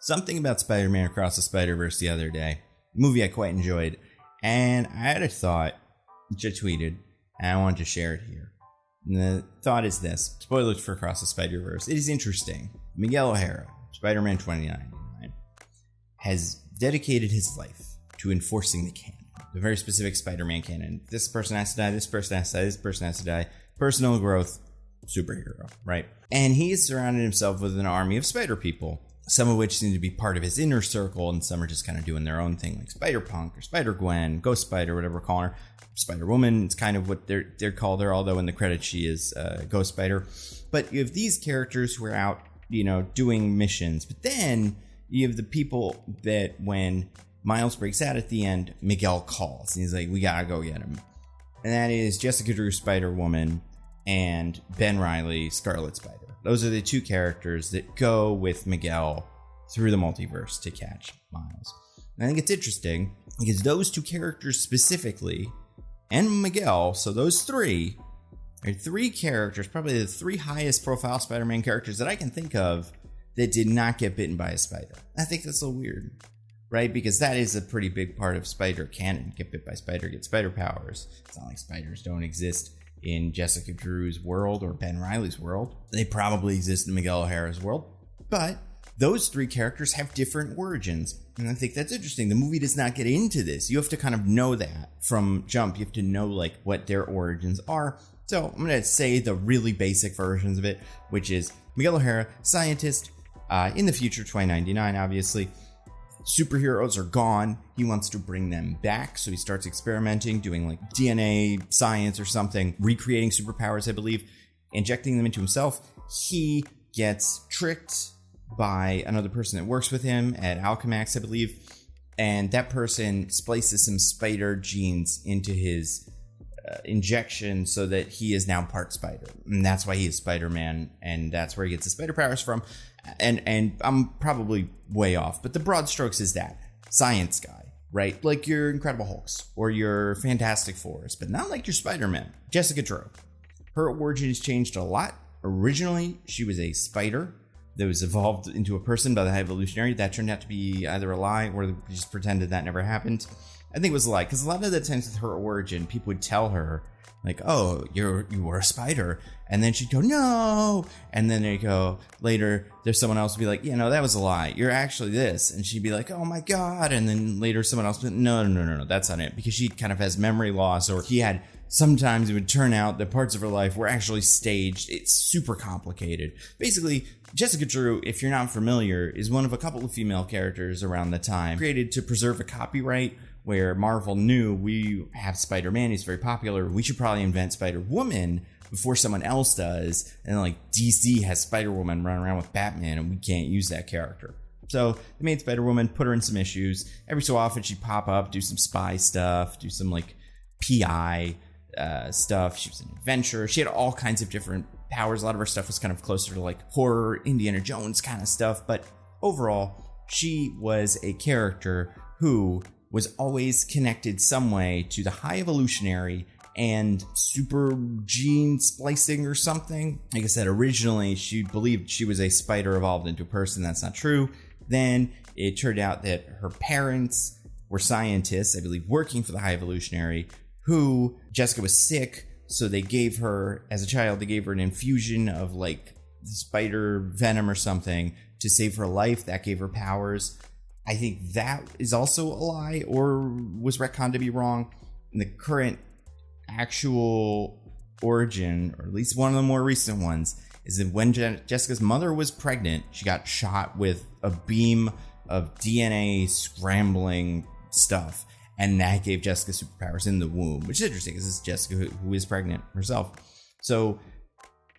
something about Spider-Man Across the Spider-Verse the other day. A movie I quite enjoyed. And I had a thought, which I tweeted, and I wanted to share it here. And the thought is this. Spoilers for Across the Spider-Verse. It is interesting. Miguel O'Hara, Spider-Man 2099, has dedicated his life to enforcing the canon. The very specific Spider-Man canon. This person has to die, this person has to die, this person has to die. Personal growth, superhero, right? And he's surrounded himself with an army of spider people, some of which seem to be part of his inner circle, and some are just kind of doing their own thing, like Spider-Punk or Spider-Gwen, Ghost Spider, whatever we're calling her. Spider-Woman, it's kind of what they're called her, although in the credits she is Ghost Spider. But you have these characters who are out, doing missions. But then you have the people that when Miles breaks out at the end, Miguel calls. And he's like, we gotta go get him. And that is Jessica Drew, Spider-Woman, and Ben Reilly, Scarlet Spider. Those are the two characters that go with Miguel through the multiverse to catch Miles. And I think it's interesting because those two characters specifically, and Miguel, so those three are three characters, probably the three highest profile Spider-Man characters that I can think of that did not get bitten by a spider. I think that's a little weird, right? Because that is a pretty big part of spider canon. Get bit by spider, get spider powers. It's not like spiders don't exist in Jessica Drew's world or Ben Reilly's world. They probably exist in Miguel O'Hara's world. But those three characters have different origins. And I think that's interesting. The movie does not get into this. You have to kind of know that from jump. You have to know like what their origins are. So I'm going to say the really basic versions of it, which is Miguel O'Hara, scientist, in the future, 2099, obviously. Superheroes are gone. He wants to bring them back. So he starts experimenting, doing like DNA science or something, recreating superpowers, I believe, injecting them into himself. He gets tricked by another person that works with him at Alchemax, I believe. And that person splices some spider genes into his injection so that he is now part spider. And that's why he is Spider-Man. And that's where he gets his spider powers from. And I'm probably way off, but the broad strokes is that science guy, right? Like your Incredible Hulks or your Fantastic Fours, but not like your Spider-Man. Jessica Drew. Her origin has changed a lot. Originally, she was a spider that was evolved into a person by the High Evolutionary. That turned out to be either a lie or they just pretended that never happened. I think it was a lie, because a lot of the times with her origin, people would tell her, like, oh, you were a spider. And then she'd go, no. And then they go, later, there's someone else would be like, that was a lie. You're actually this. And she'd be like, oh my God. And then later someone else would be, no, that's not it. Because she kind of has memory loss, or sometimes it would turn out that parts of her life were actually staged. It's super complicated. Basically, Jessica Drew, if you're not familiar, is one of a couple of female characters around the time created to preserve a copyright where Marvel knew we have Spider-Man, he's very popular, we should probably invent Spider-Woman before someone else does, and like DC has Spider-Woman running around with Batman and we can't use that character. So they made Spider-Woman, put her in some issues. Every so often she'd pop up, do some spy stuff, do some like PI stuff. She was an adventurer. She had all kinds of different powers. A lot of her stuff was kind of closer to like horror, Indiana Jones kind of stuff, but overall she was a character who was always connected some way to the High Evolutionary and super gene splicing or something. Like I said, originally she believed she was a spider evolved into a person. That's not true. Then it turned out that her parents were scientists, I believe, working for the High Evolutionary, who Jessica was sick. So they gave her, as a child, they gave her an infusion of like spider venom or something to save her life. That gave her powers. I think that is also a lie or was retconned to be wrong. In the current actual origin, or at least one of the more recent ones, is that when Jessica's mother was pregnant, she got shot with a beam of DNA scrambling stuff. And that gave Jessica superpowers in the womb, which is interesting because it's Jessica who is pregnant herself. So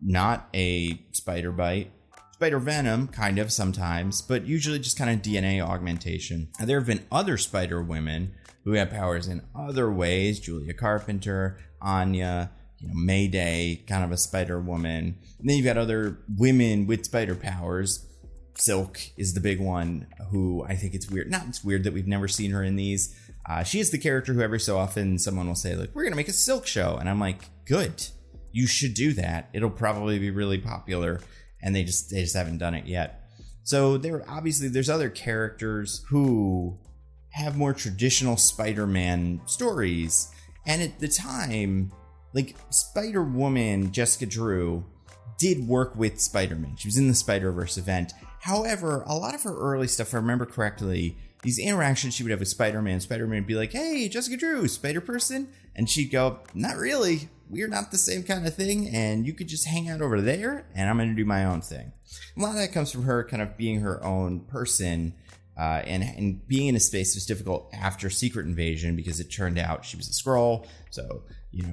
not a spider bite. Spider venom, kind of sometimes, but usually just kind of DNA augmentation. Now, there have been other spider women who have powers in other ways. Julia Carpenter, Anya, Mayday, kind of a spider woman. And then you've got other women with spider powers. Silk is the big one, who I think it's weird. It's weird that we've never seen her in these. She is the character who every so often someone will say, like, we're going to make a Silk show. And I'm like, good. You should do that. It'll probably be really popular. And they just haven't done it yet. So there's other characters who have more traditional Spider-Man stories. And at the time, like Spider-Woman, Jessica Drew, did work with Spider-Man. She was in the Spider-Verse event. However, a lot of her early stuff, if I remember correctly, these interactions she would have with Spider-Man would be like, hey, Jessica Drew, Spider-Person? And she'd go, not really. We're not the same kind of thing, and you could just hang out over there, and I'm going to do my own thing. A lot of that comes from her kind of being her own person, and being in a space was difficult after Secret Invasion because it turned out she was a Skrull. So,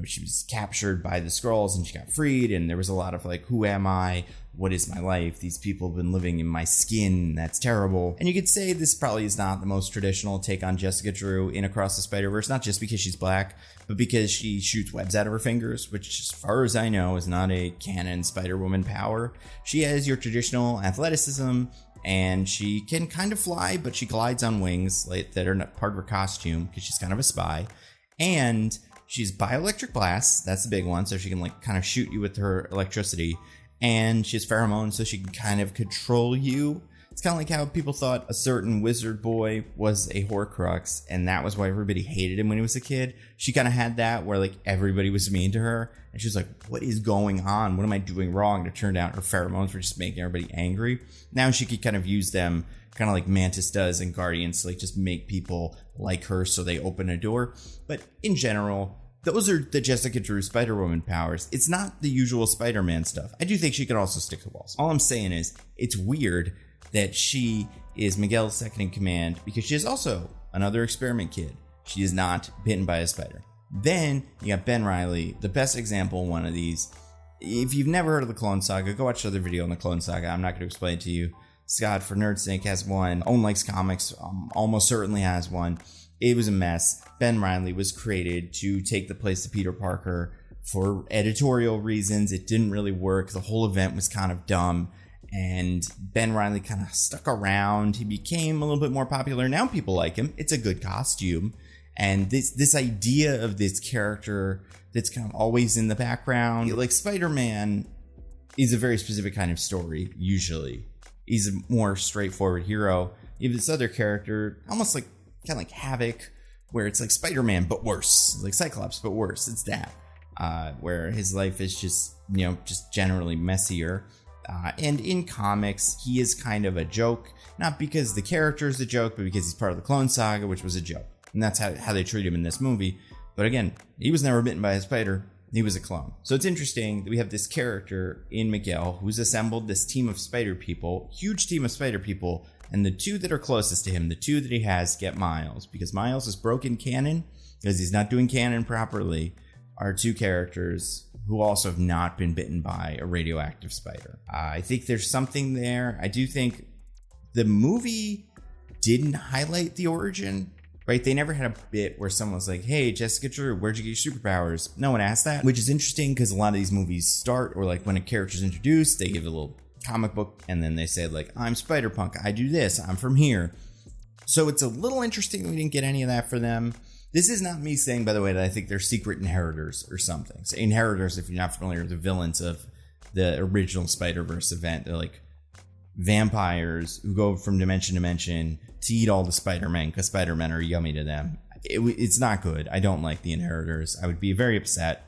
she was captured by the Skrulls and she got freed, and there was a lot of like, who am I? What is my life? These people have been living in my skin. That's terrible. And you could say this probably is not the most traditional take on Jessica Drew in Across the Spider-Verse, not just because she's black, but because she shoots webs out of her fingers, which as far as I know is not a canon Spider-Woman power. She has your traditional athleticism, and she can kind of fly, but she glides on wings that are not part of her costume because she's kind of a spy. And she's bioelectric blast. That's the big one. So she can like kind of shoot you with her electricity. And she has pheromones, so she can kind of control you. It's kind of like how people thought a certain wizard boy was a Horcrux, and that was why everybody hated him when he was a kid. She kind of had that where like everybody was mean to her, and she was like, what is going on? What am I doing wrong? And it turned out her pheromones were just making everybody angry. Now she could kind of use them kind of like Mantis does in Guardians to like just make people like her so they open a door. But in general, those are the Jessica Drew Spider-Woman powers. It's not the usual Spider-Man stuff. I do think she can also stick to walls. All I'm saying is it's weird that she is Miguel's second in command because she is also another experiment kid. She is not bitten by a spider. Then you got Ben Reilly, the best example of one of these. If you've never heard of the Clone Saga, go watch the other video on the Clone Saga. I'm not going to explain it to you. Scott for Nerdsnake has one. Owen Likes Comics almost certainly has one. It was a mess. Ben Reilly was created to take the place of Peter Parker for editorial reasons. It didn't really work. The whole event was kind of dumb. And Ben Reilly kind of stuck around. He became a little bit more popular. Now people like him. It's a good costume. And this idea of this character that's kind of always in the background. Like Spider-Man is a very specific kind of story, usually. He's a more straightforward hero. You have this other character, almost like kind of like Havoc, where it's like Spider-Man, but worse. Like Cyclops, but worse. It's that. Where his life is just, just generally messier. And in comics, he is kind of a joke. Not because the character is a joke, but because he's part of the Clone Saga, which was a joke. And that's how they treat him in this movie. But again, he was never bitten by a spider. He was a clone. So it's interesting that we have this character in Miguel who's assembled this team of spider people, huge team of spider people, and the two that are closest to him, the two that he has, get Miles. Because Miles is broken canon, because he's not doing canon properly, are two characters who also have not been bitten by a radioactive spider. I think there's something there. I do think the movie didn't highlight the origin, right? They never had a bit where someone was like, hey, Jessica Drew, where'd you get your superpowers? No one asked that, which is interesting because a lot of these movies start, or like when a character's introduced, they give a little comic book and then they say like, I'm Spider-Punk, I do this, I'm from here. So it's a little interesting we didn't get any of that for them. This is not me saying, by the way, that I think they're secret inheritors or something. So inheritors, if you're not familiar with the villains of the original Spider-Verse event, they're like vampires who go from dimension to dimension to eat all the Spider-Men because Spider-Men are yummy to them. It's not good. I don't like the inheritors. I would be very upset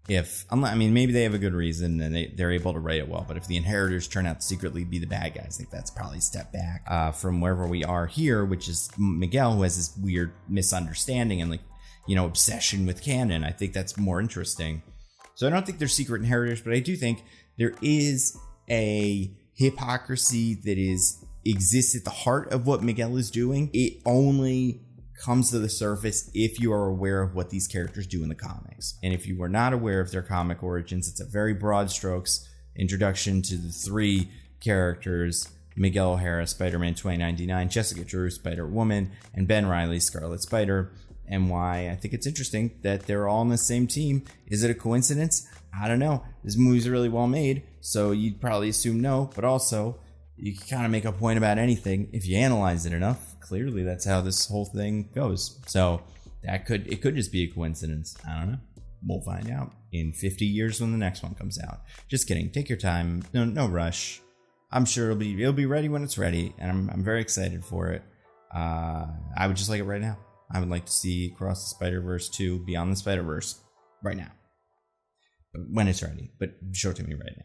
if, maybe they have a good reason and they're able to write it well, but if the inheritors turn out to secretly be the bad guys, I think that's probably a step back from wherever we are here, which is Miguel, who has this weird misunderstanding and obsession with canon. I think that's more interesting. So I don't think they're secret inheritors, but I do think there is a hypocrisy that exists at the heart of what Miguel is doing. It only comes to the surface if you are aware of what these characters do in the comics. And if you are not aware of their comic origins, it's a very broad strokes introduction to the three characters: Miguel O'Hara, Spider-Man 2099, Jessica Drew, Spider-Woman, and Ben Reilly, Scarlet Spider. And why I think it's interesting that they're all on the same team. Is it a coincidence? I don't know. This movie's really well made, so you'd probably assume no, but also you can kind of make a point about anything if you analyze it enough. Clearly, that's how this whole thing goes. So it could just be a coincidence. I don't know. We'll find out in 50 years when the next one comes out. Just kidding. Take your time. No rush. I'm sure it'll be ready when it's ready, and I'm very excited for it. I would just like it right now. I would like to see Across the Spider-Verse 2 Beyond the Spider-Verse right now. When it's ready, but show it to me right